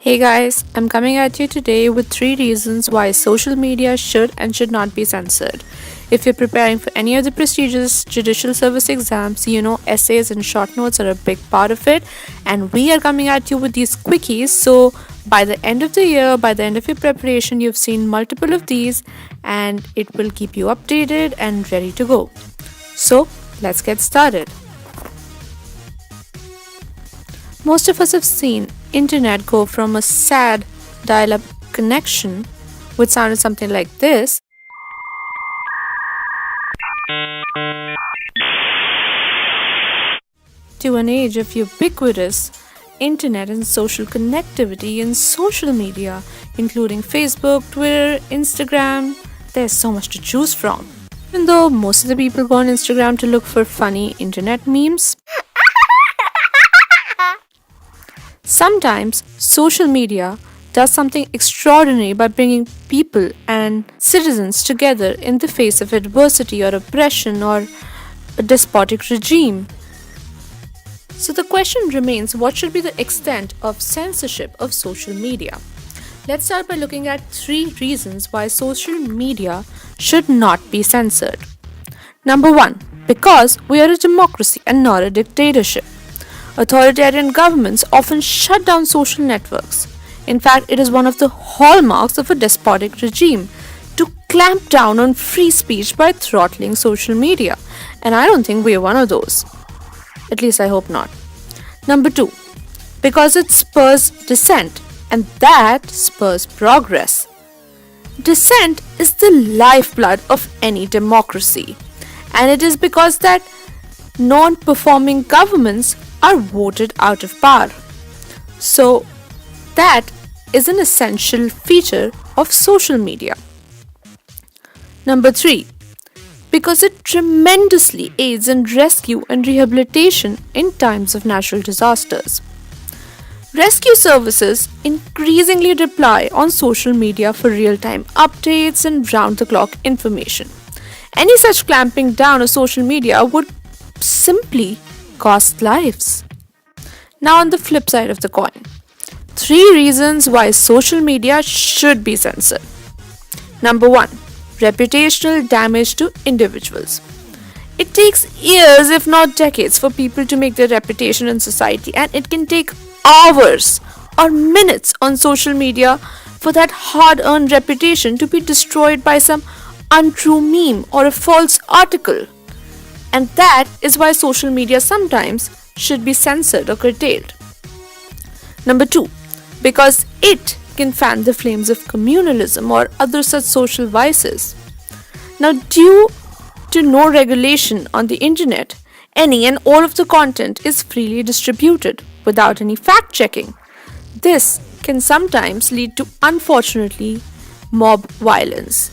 Hey guys, I'm coming at you today with 3 reasons why social media should and should not be censored. If you're preparing for any of the prestigious judicial service exams, you know essays and short notes are a big part of it, and we are coming at you with these quickies. So, by the end of the year, by the end of your preparation, you've seen multiple of these, and it will keep you updated and ready to go. So, let's get started. Most of us have seen internet go from a sad dial-up connection, which sounded something like this, to an age of ubiquitous internet and social connectivity and social media, including Facebook, Twitter, Instagram. There's so much to choose from. Even though most of the people go on Instagram to look for funny internet memes, sometimes social media does something extraordinary by bringing people and citizens together in the face of adversity or oppression or a despotic regime. So the question remains, what should be the extent of censorship of social media? Let's start by looking at 3 reasons why social media should not be censored. Number 1, because we are a democracy and not a dictatorship. Authoritarian governments often shut down social networks. In fact, it is one of the hallmarks of a despotic regime to clamp down on free speech by throttling social media. And I don't think we are one of those. At least I hope not. Number 2, because it spurs dissent, and that spurs progress. Dissent is the lifeblood of any democracy, and it is because that non-performing governments are voted out of power. So that is an essential feature of social media. Number 3, because it tremendously aids in rescue and rehabilitation in times of natural disasters. Rescue services increasingly rely on social media for real-time updates and round-the-clock information. Any such clamping down of social media would simply cost lives. Now, on the flip side of the coin, 3 reasons why social media should be censored. Number 1, reputational damage to individuals. It takes years, if not decades, for people to make their reputation in society, and it can take hours or minutes on social media for that hard-earned reputation to be destroyed by some untrue meme or a false article. And that is why social media sometimes should be censored or curtailed. Number 2, because it can fan the flames of communalism or other such social vices. Now, due to no regulation on the internet, any and all of the content is freely distributed without any fact checking. This can sometimes lead to, unfortunately, mob violence,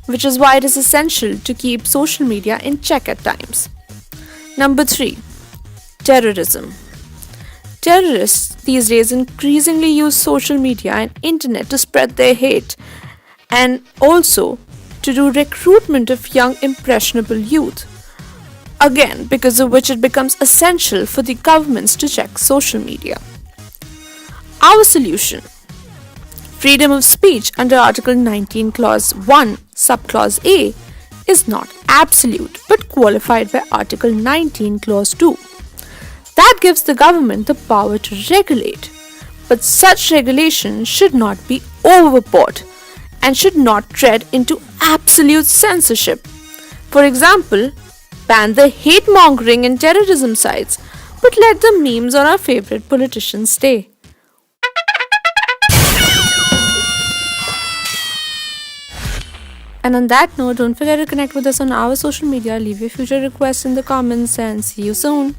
which is why it is essential to keep social media in check at times. Number 3, terrorism. Terrorists these days increasingly use social media and internet to spread their hate and also to do recruitment of young impressionable youth. Again, because of which it becomes essential for the governments to check social media. Our solution: freedom of speech under Article 19, Clause 1, Subclause A is not absolute but qualified by Article 19, Clause 2. That gives the government the power to regulate, but such regulation should not be overboard and should not tread into absolute censorship. For example, ban the hate-mongering and terrorism sites, but let the memes on our favorite politicians stay. And on that note, don't forget to connect with us on our social media, leave your future requests in the comments, and see you soon.